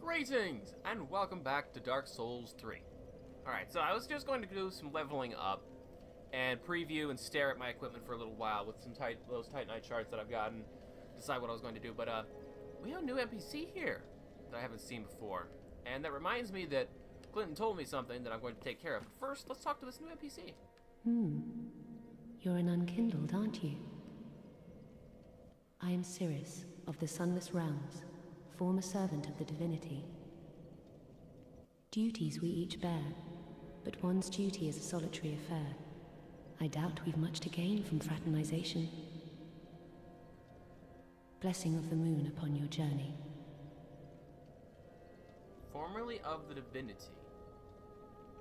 Greetings, and welcome back to Dark Souls 3. Alright, so I was just going to do some leveling up and preview and stare at my equipment for a little while with some those Titanite charts that I've gotten, decide what I was going to do, but we have a new NPC here that I haven't seen before, and that reminds me that Clinton told me something that I'm going to take care of. But first, let's talk to this new NPC. You're an unkindled, aren't you? I am Cirrus, of the Sunless Realms, former servant of the divinity. Duties we each bear, but one's duty is a solitary affair. I doubt we've much to gain from fraternization. Blessing of the moon upon your journey. Formerly of the divinity.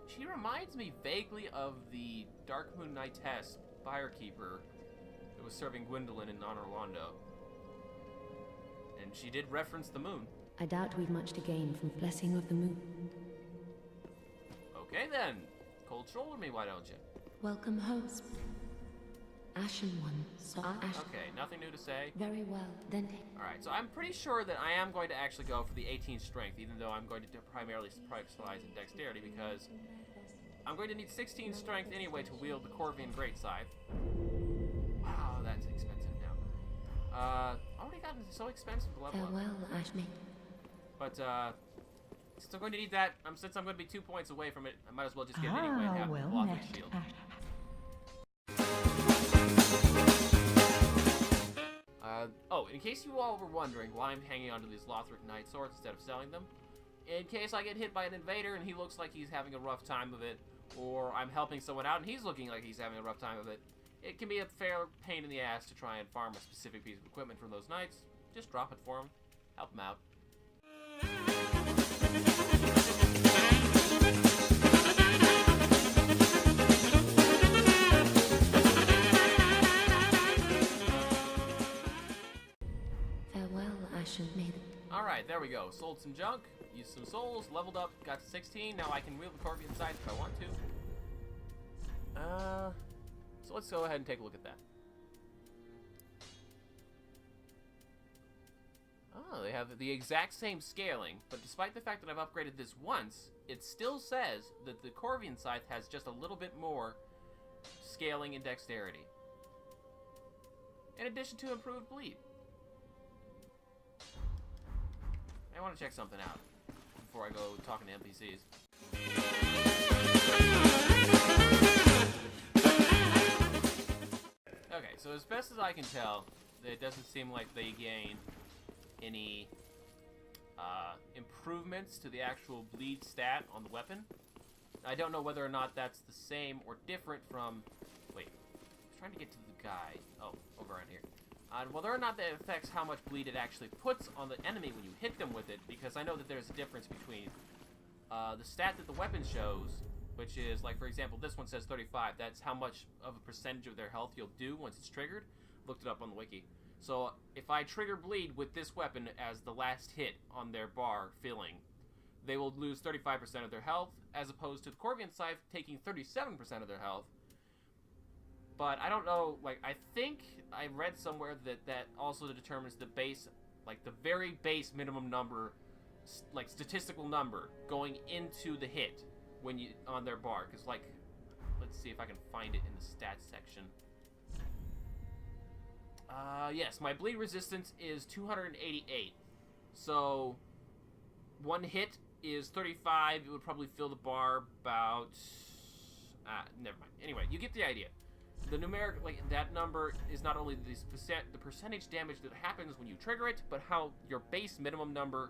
She reminds me vaguely of the Dark Moon Knightess firekeeper that was serving Gwendolyn in Londor. And she did reference the moon. I doubt we've much to gain from blessing of the moon. Okay then. Cold shoulder me, why don't you? Welcome, host. Ashen one. Okay, nothing new to say. Very well, then. Alright, so I'm pretty sure that I am going to actually go for the 18 strength, even though I'm going to primarily specialize in dexterity, because I'm going to need 16 strength anyway to wield the Corvian Great Scythe. Wow, that's expensive now. Already gotten so expensive to level up. Farewell, Ashme. But, since I'm going to need that, since I'm going to be 2 points away from it, I might as well just get it anyway and have Lothric shield. Oh, in case you all were wondering why I'm hanging onto these Lothric Knight swords instead of selling them, in case I get hit by an invader and he looks like he's having a rough time of it, or I'm helping someone out and he's looking like he's having a rough time of it, it can be a fair pain in the ass to try and farm a specific piece of equipment from those knights. Just drop it for them. Help them out. Farewell, Ashen Maiden. Alright, there we go. Sold some junk, used some souls, leveled up, got to 16. Now I can wield the Corvian Scythe if I want to. So let's go ahead and take a look at that. Oh, they have the exact same scaling, but despite the fact that I've upgraded this once, it still says that the Corvian Scythe has just a little bit more scaling and dexterity, in addition to improved bleed. I want to check something out before I go talking to NPCs. Okay, so as best as I can tell, it doesn't seem like they gain any improvements to the actual bleed stat on the weapon. I don't know whether or not that's the same or different from... Wait, I was trying to get to the guy. Oh, over on here. Whether or not that affects how much bleed it actually puts on the enemy when you hit them with it, because I know that there's a difference between the stat that the weapon shows, which is, like, for example, this one says 35. That's how much of a percentage of their health you'll do once it's triggered. Looked it up on the wiki. So if I trigger bleed with this weapon as the last hit on their bar filling, they will lose 35% of their health, as opposed to the Corvian Scythe taking 37% of their health. But I don't know, like, I think I read somewhere that that also determines the base, like the very base minimum number, like statistical number going into the hit when you, on their bar. Because, like, let's see if I can find it in the stats section. Yes, my bleed resistance is 288. So, one hit is 35. It would probably fill the bar about... never mind. Anyway, you get the idea. The numeric, like, that number is not only the percentage damage that happens when you trigger it, but how your base minimum number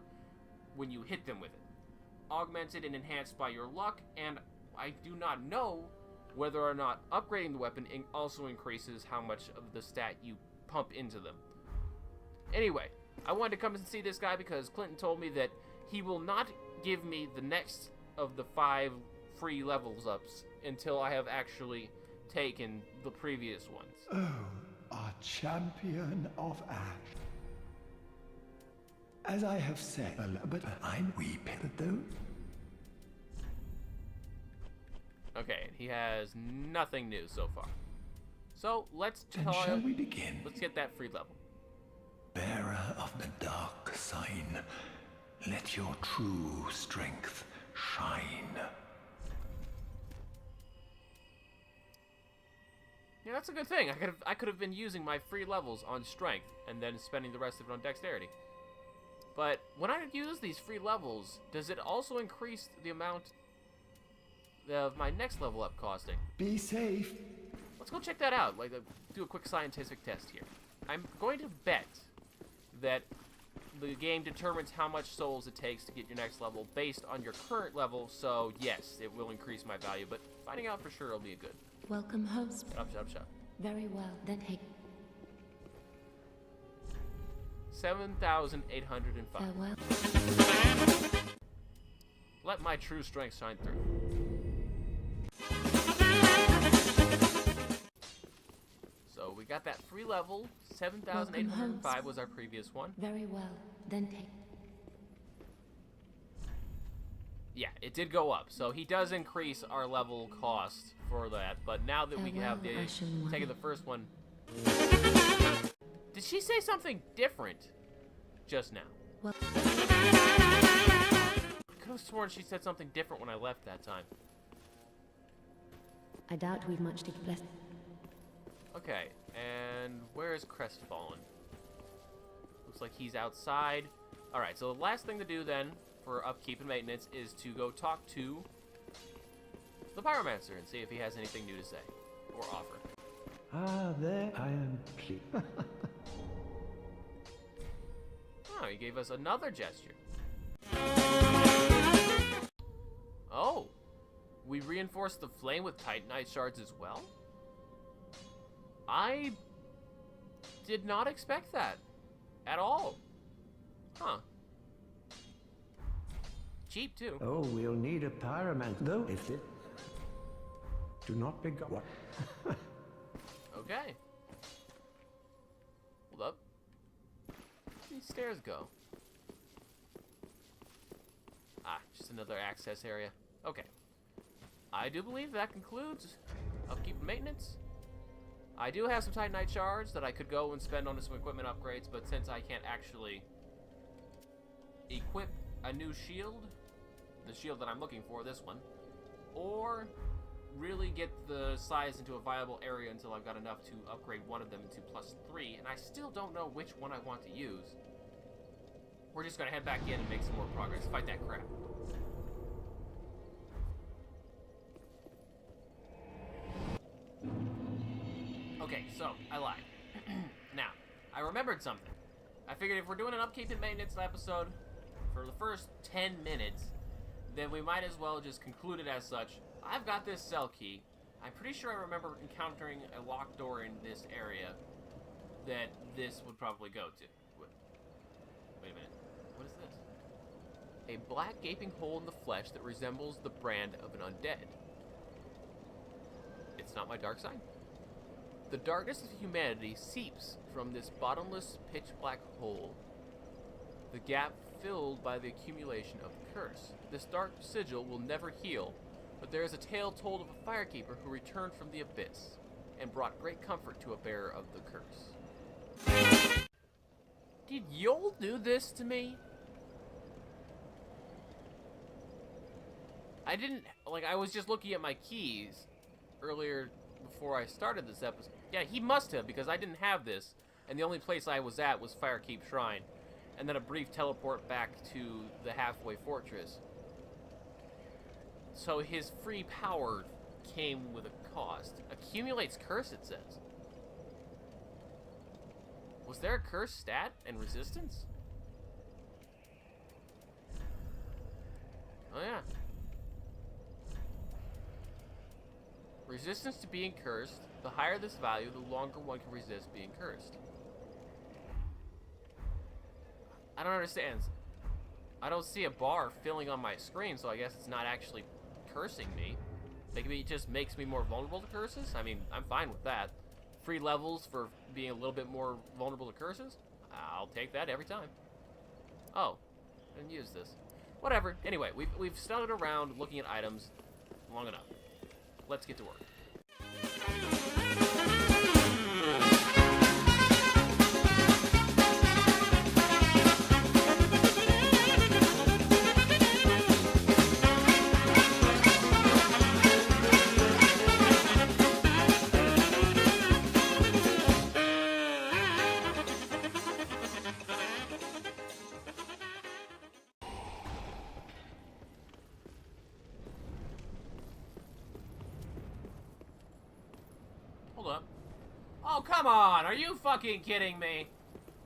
when you hit them with it. Augmented and enhanced by your luck, and I do not know whether or not upgrading the weapon also increases how much of the stat you pump into them. Anyway, I wanted to come and see this guy because Clinton told me that he will not give me the next of the 5 free levels ups until I have actually taken the previous ones. Oh, our champion of Ash. As I have said, but I'm weeping though. Okay, he has nothing new so far. So let's Shall we begin? Let's get that free level. Bearer of the dark sign, Let your true strength shine. Yeah, that's a good thing. I could have been using my free levels on strength and then spending the rest of it on dexterity. But when I use these free levels, does it also increase the amount of my next level up costing? Be safe. Let's go check that out. Like, do a quick scientific test here. I'm going to bet that the game determines how much souls it takes to get your next level based on your current level, so yes, it will increase my value, but finding out for sure will be good. Welcome home. Shut up. Very well, then hey. 7,805. Farewell. Let my true strength shine through. So we got that free level. 7,805 was our previous one. Very well, then hey. Yeah, it did go up. So he does increase our level cost for that. But now that we have the taking the first one. Did she say something different just now? Well, I could have sworn she said something different when I left that time. I doubt we've much to bless. Okay, and where is Crestfallen? Looks like he's outside. Alright, so the last thing to do then for upkeep and maintenance is to go talk to the Pyromancer and see if he has anything new to say or offer. Ah, there I am pleased. Oh, he gave us another gesture. Oh, we reinforced the flame with Titanite shards as well? I did not expect that at all. Huh. Cheap, too. Oh, we'll need a pyromancer, though, if it... Do not be what? Okay. Hold up. Where do these stairs go? Ah, just another access area. Okay. I do believe that concludes upkeep and maintenance. I do have some Titanite shards that I could go and spend on some equipment upgrades, but since I can't actually equip a new shield, the shield that I'm looking for, this one, or really get the size into a viable area until I've got enough to upgrade one of them to +3, and I still don't know which one I want to use. We're just gonna head back in and make some more progress. Fight that crap. Okay, so, I lied. Now, I remembered something. I figured if we're doing an upkeep and maintenance episode for the first 10 minutes, then we might as well just conclude it as such. I've got this cell key. I'm pretty sure I remember encountering a locked door in this area that this would probably go to. Wait a minute. What is this? A black gaping hole in the flesh that resembles the brand of an undead. It's not my dark side. The darkness of humanity seeps from this bottomless, pitch-black hole. The gap filled by the accumulation of the curse. This dark sigil will never heal, but there is a tale told of a firekeeper who returned from the abyss and brought great comfort to a bearer of the curse. Did Yol do this to me? I didn't, like, I was just looking at my keys earlier before I started this episode. Yeah, he must have, because I didn't have this, and the only place I was at was Firekeep Shrine, and then a brief teleport back to the halfway fortress. So his free power came with a cost. Accumulates curse, it says. Was there a curse stat and resistance? Oh yeah. Resistance to being cursed. The higher this value, the longer one can resist being cursed. I don't understand. I don't see a bar filling on my screen, so I guess it's not actually cursing me. Maybe it just makes me more vulnerable to curses? I mean, I'm fine with that. Free levels for being a little bit more vulnerable to curses? I'll take that every time. Oh, I didn't use this. Whatever. Anyway, we've studied around looking at items long enough. Let's get to work. Oh, come on! Are you fucking kidding me?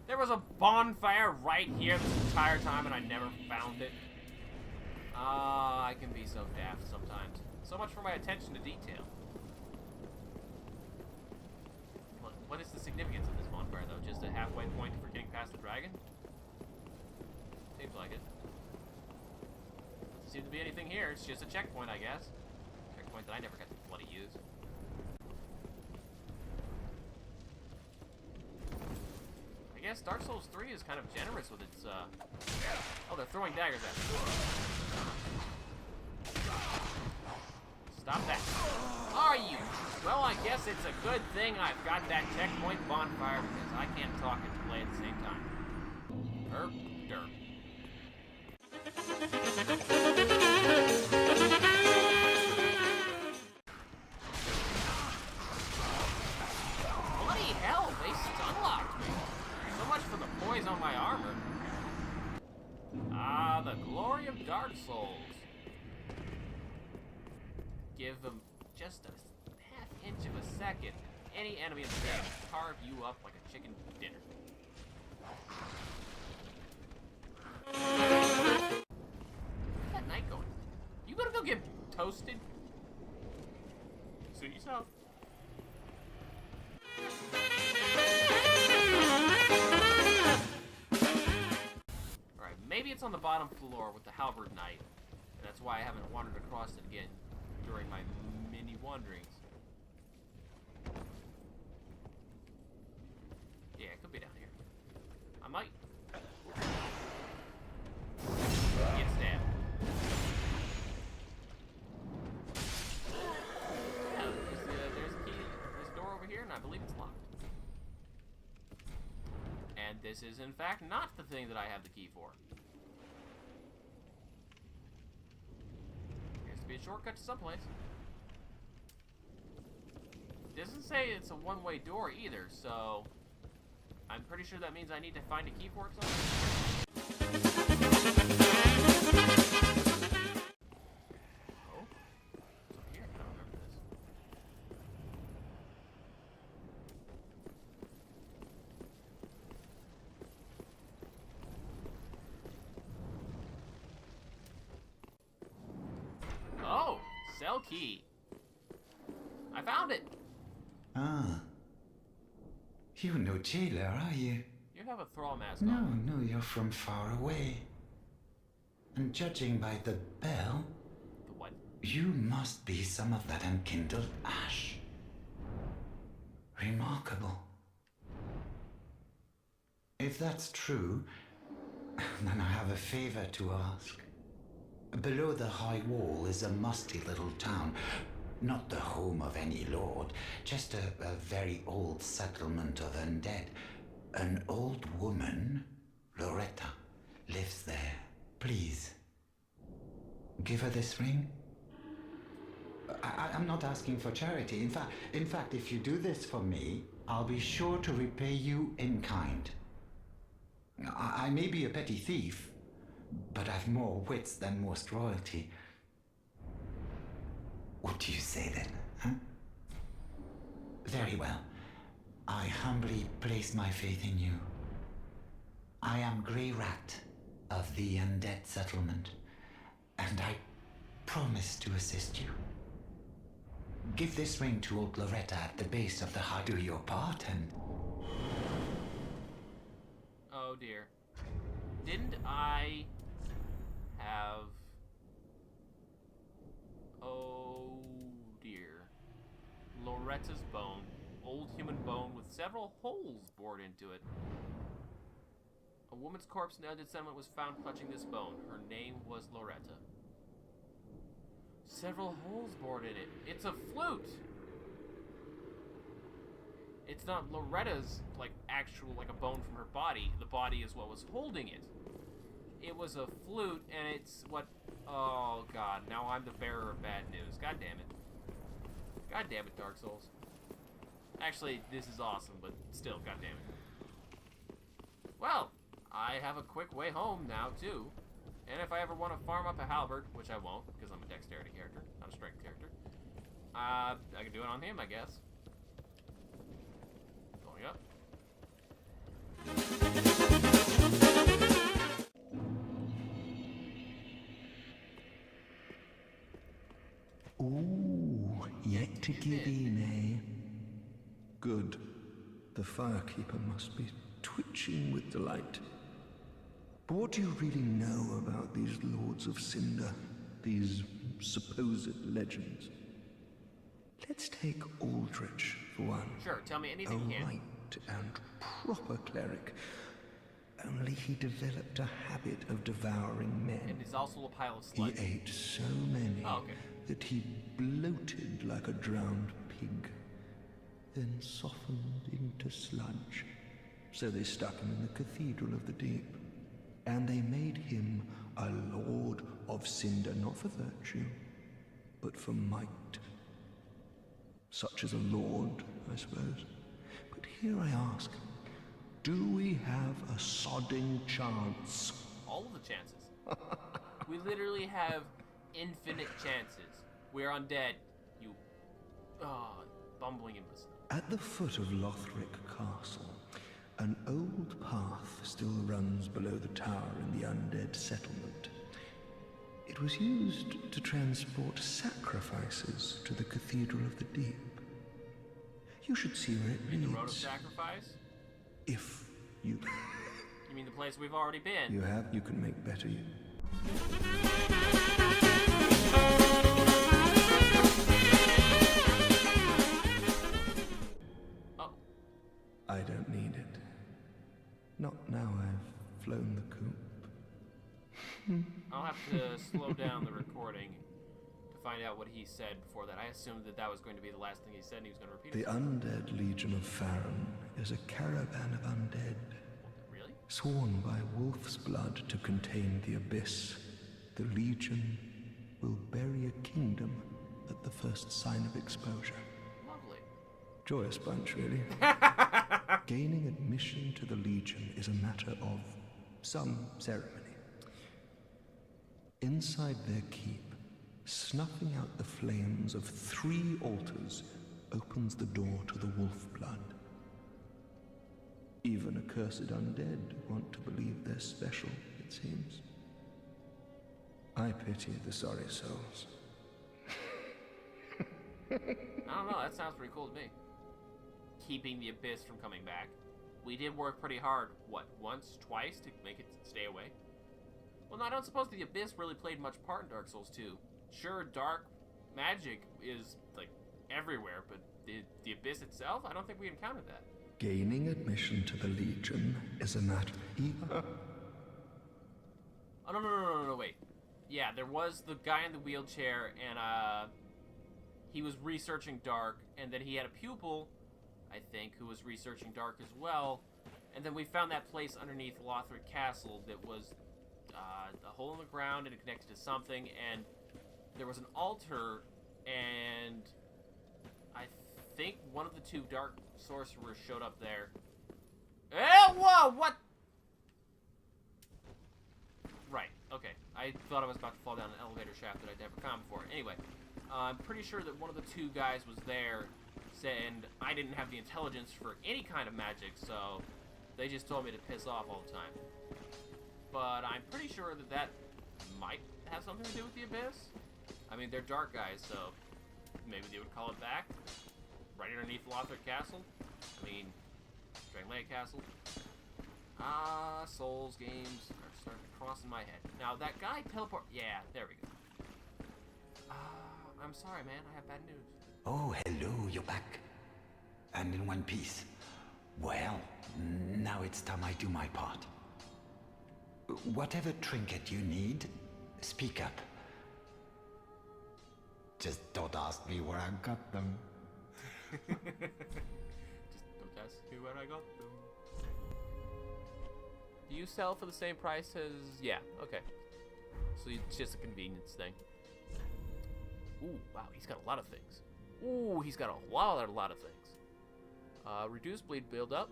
There was a bonfire right here this entire time and I never found it. Ah, I can be so daft sometimes. So much for my attention to detail. What is the significance of this bonfire, though? Just a halfway point for getting past the dragon? Seems like it. Doesn't seem to be anything here. It's just a checkpoint, I guess. Checkpoint that I never got to bloody use. I guess Dark Souls 3 is kind of generous with its, Oh, they're throwing daggers at me. Stop that. Are you? Well, I guess it's a good thing I've got that checkpoint bonfire because I can't talk and play at the same time. Derp, derp. Bloody hell, they stun-locked me. So much for the poise on my armor. Ah, the glory of Dark Souls. Give them just a half-inch of a second. Any enemy in the game will carve you up like a chicken dinner. Where's that knight going? You gonna go get toasted? Suit yourself. Alright, maybe it's on the bottom floor with the halberd knight. And that's why I haven't wandered across it again during my mini wanderings. Yeah, it could be down here. I might get stabbed. Yeah, there's a key. There's a door over here, and I believe it's locked. And this is, in fact, not the thing that I have the key for. Appears to be a shortcut to someplace. Doesn't say it's a one-way door either, so I'm pretty sure that means I need to find a key for it somewhere. Oh, it's up here. I don't remember this. Oh, cell key. I found it. Ah. You're no jailer, are you? You have a thrall mask No, on. no, you're from far away. And judging by the bell, The what? you must be some of that unkindled ash. Remarkable. If that's true, then I have a favor to ask. Below the high wall is a musty little town. Not the home of any lord, just a very old settlement of undead. An old woman, Loretta, lives there. Please, give her this ring. I'm not asking for charity. In fact, if you do this for me, I'll be sure to repay you in kind. I may be a petty thief, but I've more wits than most royalty. What do you say then, huh? Very well. I humbly place my faith in you. I am Grey Rat of the Undead Settlement, and I promise to assist you. Give this ring to old Loretta at the base of the high. Do your part and... Oh dear. Didn't I have... Oh dear. Loretta's bone. Old human bone with several holes bored into it. A woman's corpse in the undead settlement was found clutching this bone. Her name was Loretta. Several holes bored in it. It's a flute! It's not Loretta's, like, actual, like, a bone from her body. The body is what was holding it. It was a flute, and it's what... Oh, God. Now I'm the bearer of bad news. God damn it. God damn it, Dark Souls. Actually, this is awesome, but still, god damn it. Well, I have a quick way home now, too. And if I ever want to farm up a halberd, which I won't, because I'm a dexterity character, not a strength character, I can do it on him, I guess. Coming up. Ooh, yet to give in, eh? Good. The firekeeper must be twitching with delight. But what do you really know about these Lords of Cinder? These supposed legends? Let's take Aldrich for one. Sure, tell me A anything you can. right and proper cleric. Only he developed a habit of devouring men. And he's also a pile of He sludge. ate so many Oh, okay. that he bloated like a drowned pig, then softened into sludge. So they stuck him in the Cathedral of the Deep, and they made him a Lord of Cinder, not for virtue, but for might. Such as a lord, I suppose. But here I ask, do we have a sodding chance? All of the chances. We literally have infinite chances. We're undead, you bumbling imbecile. At the foot of Lothric Castle, an old path still runs below the tower in the undead settlement. It was used to transport sacrifices to the Cathedral of the Deep. You should see where it The road of leads. sacrifice? If you You mean the place we've already been? you have, you can make better use. Oh, I don't need it. Not now I've flown the coop. I'll have to slow down the recording to find out what he said before that. I assumed that that was going to be the last thing he said and he was going to repeat The it. undead Legion of Farron is a caravan of undead, Really? sworn by wolf's blood to contain the abyss. The Legion will bury a kingdom at the first sign of exposure. Lovely. Joyous bunch, really. Gaining admission to the Legion is a matter of some ceremony. Inside their keep, snuffing out the flames of 3 altars opens the door to the wolf blood. Even accursed undead want to believe they're special, it seems. I pity the sorry souls. I don't know, that sounds pretty cool to me. Keeping the abyss from coming back. We did work pretty hard, what, once, twice to make it stay away? Well, no, I don't suppose the abyss really played much part in Dark Souls 2. Sure, dark magic is, like, everywhere, but the abyss itself, I don't think we encountered that. Gaining admission to the Legion is a matter. Oh, no, wait. Yeah, there was the guy in the wheelchair, and, he was researching Dark, and then he had a pupil, I think, who was researching Dark as well, and then we found that place underneath Lothric Castle that was, a hole in the ground, and it connected to something, and there was an altar, and I think one of the 2 Dark Sorcerers showed up there. Whoa, what? Right, okay. I thought I was about to fall down an elevator shaft that I'd never come before. Anyway, I'm pretty sure that one of the 2 guys was there, and I didn't have the intelligence for any kind of magic, so they just told me to piss off all the time. But I'm pretty sure that that might have something to do with the abyss. I mean, they're dark guys, so maybe they would call it back. Right underneath Lothric Castle. I mean, Dragon Lake Castle. Souls games are starting to cross in my head. Now, that guy teleport... Yeah, there we go. I'm sorry, man. I have bad news. Oh, hello, you're back. And in one piece. Well, now it's time I do my part. Whatever trinket you need, speak up. Just don't ask me where I got them. Just don't ask me where I got them. Do you sell for the same price as... Yeah, okay. So it's just a convenience thing. Ooh, wow, he's got a lot of things. Ooh, he's got a lot of things. Reduced bleed build-up.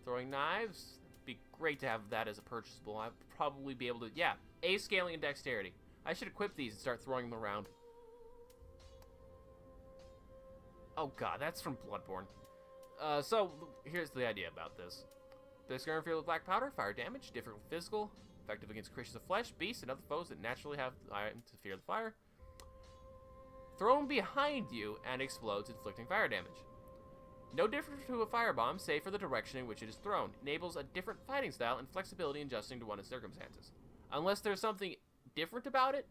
Throwing knives. Be great to have that as a purchasable. I'd probably be able to... Yeah, A scaling and dexterity. I should equip these and start throwing them around. Oh god, that's from Bloodborne. So, here's the idea about this. This gun filled with black powder, fire damage, different from physical, effective against creatures of flesh, beasts, and other foes that naturally have the item to fear the fire. Thrown behind you and explodes, inflicting fire damage. No different to a firebomb, save for the direction in which it is thrown. Enables a different fighting style and flexibility in adjusting to one's circumstances. Unless there's something different about it,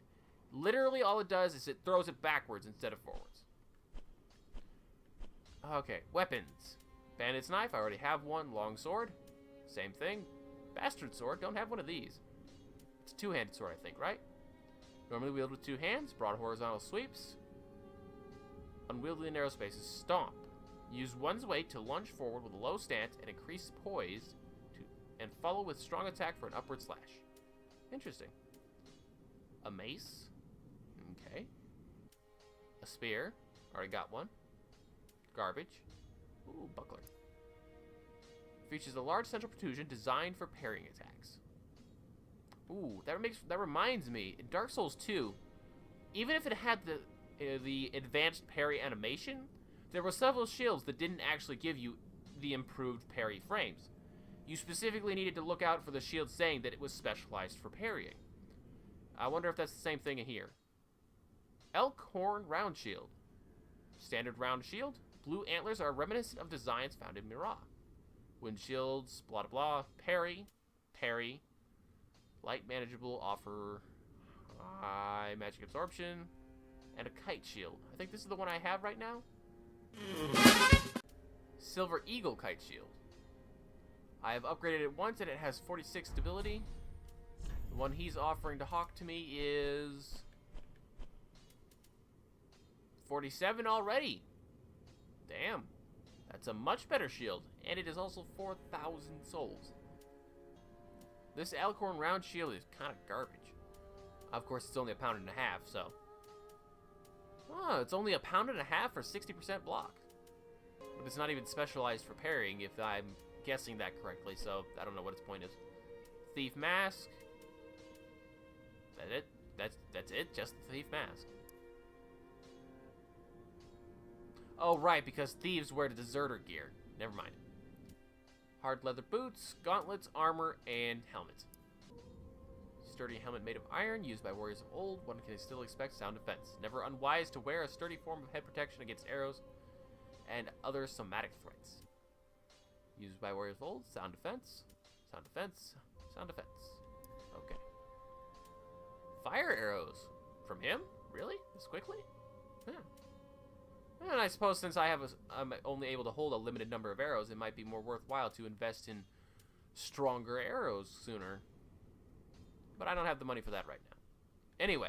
literally all it does is it throws it backwards instead of forwards. Okay, weapons. Bandit's knife, I already have one. Long sword, same thing. Bastard sword, don't have one of these. It's a two-handed sword, I think, right? Normally wielded with two hands, broad horizontal sweeps. Unwieldy narrow spaces, stomp. Use one's weight to lunge forward with a low stance and increase poise and follow with strong attack for an upward slash. Interesting. A mace. Okay. A spear. Already got one. Garbage. Ooh, buckler. Features a large central protrusion designed for parrying attacks. Ooh, that reminds me, in Dark Souls 2, even if it had the advanced parry animation, there were several shields that didn't actually give you the improved parry frames. You specifically needed to look out for the shield saying that it was specialized for parrying. I wonder if that's the same thing in here. Elk Horn Round Shield. Standard round shield. Blue antlers are reminiscent of designs found in Mirah. Wind shields, blah blah blah. Parry. Light manageable, offer high magic absorption. And a kite shield. I think this is the one I have right now. Silver Eagle Kite Shield. I have upgraded it once and it has 46 stability. The one he's offering to hawk to me is 47 already. Damn. That's a much better shield. And it is also 4,000 souls. This Alcorn round shield is kind of garbage. Of course, it's only £1.50, so. Oh, it's only £1.50 for 60% block. But it's not even specialized for parrying, if I'm guessing that correctly, so I don't know what its point is. Thief Mask. That's it? That's it? Just the Thief Mask. Oh, right, because thieves wear the deserter gear. Never mind. Hard leather boots, gauntlets, armor, and helmet. Sturdy helmet made of iron, used by warriors of old. One can still expect sound defense. Never unwise to wear a sturdy form of head protection against arrows and other somatic threats. Used by warriors of old. Sound defense. Sound defense. Sound defense. Okay. Fire arrows. From him? Really? This quickly? Yeah. And I suppose since I'm only able to hold a limited number of arrows, it might be more worthwhile to invest in stronger arrows sooner. But I don't have the money for that right now. Anyway.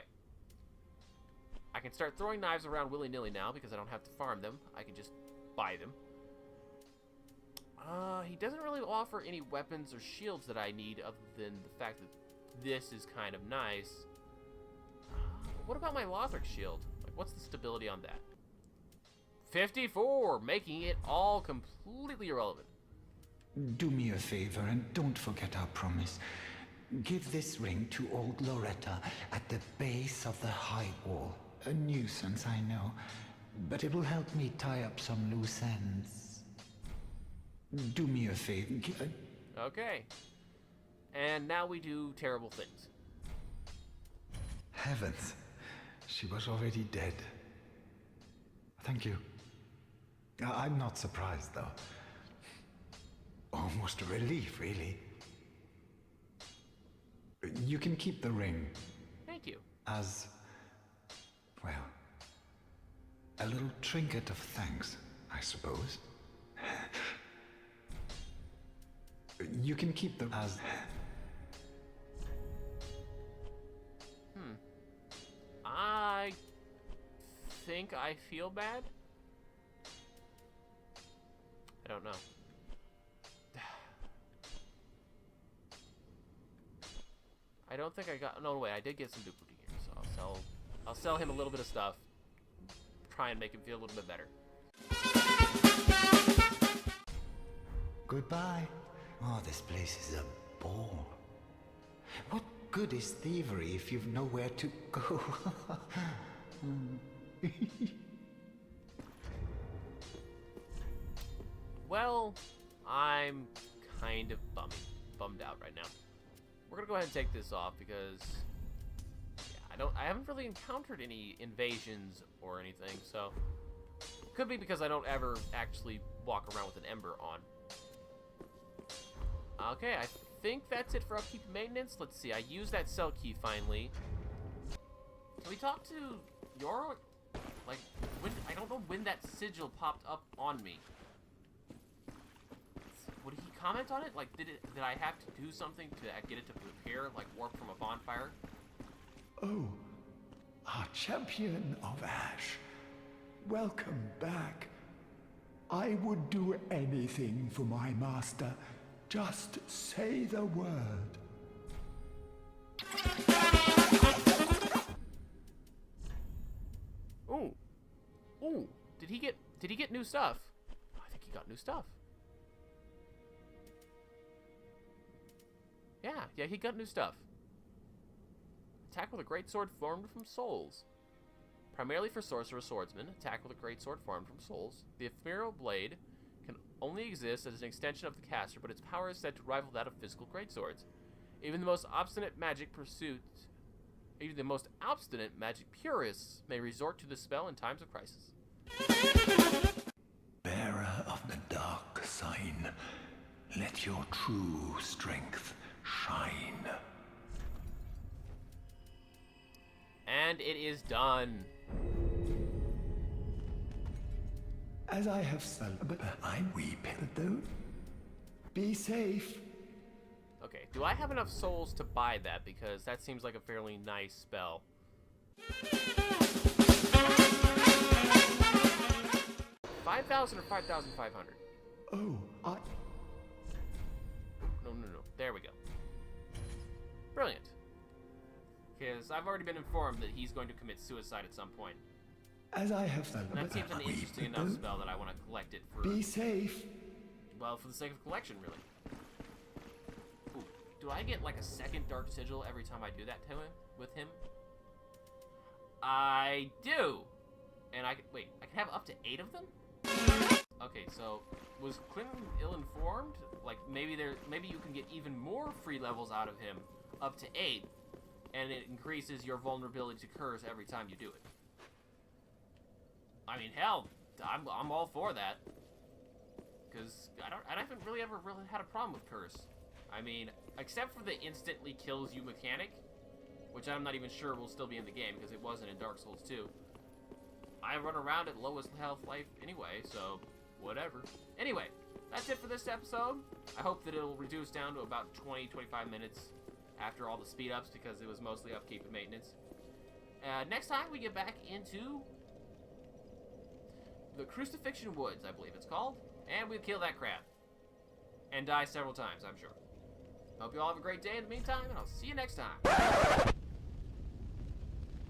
I can start throwing knives around willy-nilly now because I don't have to farm them. I can just buy them. He doesn't really offer any weapons or shields that I need other than the fact that this is kind of nice. What about my Lothric shield? Like, what's the stability on that? 54, making it all completely irrelevant. Do me a favor and don't forget our promise. Give this ring to old Loretta at the base of the high wall. A nuisance, I know, but it will help me tie up some loose ends. Do me a favor. Okay. And now we do terrible things. Heavens, she was already dead. Thank you. I'm not surprised, though. Almost a relief, really. You can keep the ring. Thank you. As, well, a little trinket of thanks, I suppose. You can keep the as. I think I feel bad. I don't know. I don't think I got. No, wait. I did get some duplicate gear, so I'll sell him a little bit of stuff. Try and make him feel a little bit better. Goodbye. Oh, this place is a bore. What good is thievery if you've nowhere to go? well, I'm kind of bummed out right now. We're gonna go ahead and take this off because yeah, I haven't really encountered any invasions or anything, so could be because I don't ever actually walk around with an ember on. Okay, I think that's it for upkeep and maintenance. Let's see, I used that cell key finally. Can we talk to your, like, when, I don't know when that sigil popped up on me. Would he comment on it? Like, did I have to do something to get it to appear, like warp from a bonfire? Oh, our champion of Ash. Welcome back. I would do anything for my master. Just say the word. Ooh. Ooh. Did he get new stuff? Oh, I think he got new stuff. Yeah, he got new stuff. Attack with a great sword formed from souls. Primarily for sorcerer swordsmen, attack with a great sword formed from souls. The ephemeral blade can only exist as an extension of the caster, but its power is said to rival that of physical greatswords. Even the most obstinate magic purists may resort to the spell in times of crisis. Bearer of the dark sign, let your true strength shine. And it is done. As I have said, but I weep though. Be safe. Okay, do I have enough souls to buy that? Because that seems like a fairly nice spell. 5,000 or 5,500? Oh, No. There we go. Brilliant. Because I've already been informed that he's going to commit suicide at some point. As I have said, And that seems an interesting enough spell that I want to collect it for... Be safe. Well, for the sake of collection, really. Ooh, do I get like a second Dark Sigil every time I do that to him? With him? I do! And I can have up to 8 of them? Okay, so was Clinton ill-informed? Like maybe you can get even more free levels out of him, up to 8, and it increases your vulnerability to curse every time you do it. I mean, hell, I'm all for that, because I haven't really ever had a problem with curse. I mean, except for the instantly kills you mechanic, which I'm not even sure will still be in the game because it wasn't in Dark Souls 2. I run around at lowest health life anyway, so whatever. Anyway, that's it for this episode. I hope that it'll reduce down to about 20-25 minutes after all the speed ups because it was mostly upkeep and maintenance. Next time we get back into the Crucifixion Woods, I believe it's called, and we'll kill that crab. And die several times, I'm sure. Hope you all have a great day in the meantime, and I'll see you next time.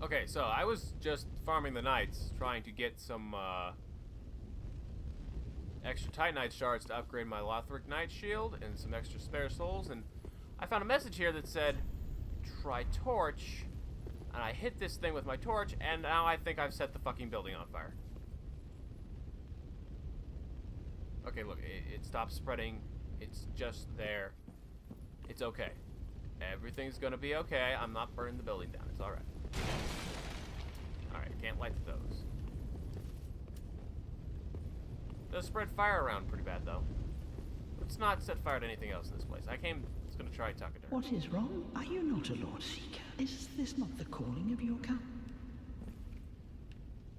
Okay, so I was just farming the knights, trying to get some extra Titanite shards to upgrade my Lothric Knight shield and some extra spare souls, and I found a message here that said, try torch, and I hit this thing with my torch, and now I think I've set the fucking building on fire. Okay, look, it stopped spreading. It's just there. It's okay. Everything's gonna be okay. I'm not burning the building down. It's alright. Alright, can't light those. Does spread fire around pretty bad, though. Let's not set fire to anything else in this place. I was gonna try talking to her. What is wrong? Are you not a Lord Seeker? Is this not the calling of your camp?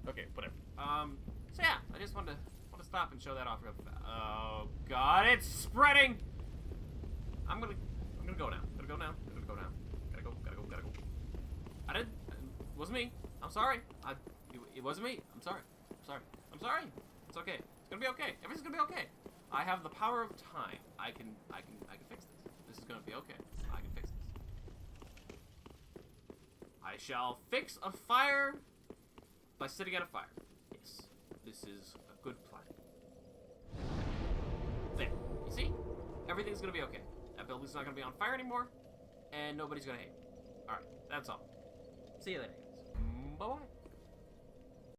Okay, whatever. So yeah, I just wanted to stop and show that off real fast. Oh god, it's spreading! I'm gonna go now. Gotta go now. Gotta go. It wasn't me. I'm sorry. It wasn't me. I'm sorry. It's okay. It's gonna be okay. Everything's gonna be okay. I have the power of time. I can fix this. This is gonna be okay. I can fix this. I shall fix a fire by sitting at a fire. Yes. This is a good plan. There. You see? Everything's gonna be okay. That building's not gonna be on fire anymore, and nobody's gonna hate me. Alright, that's all. See you later, guys. Bye-bye.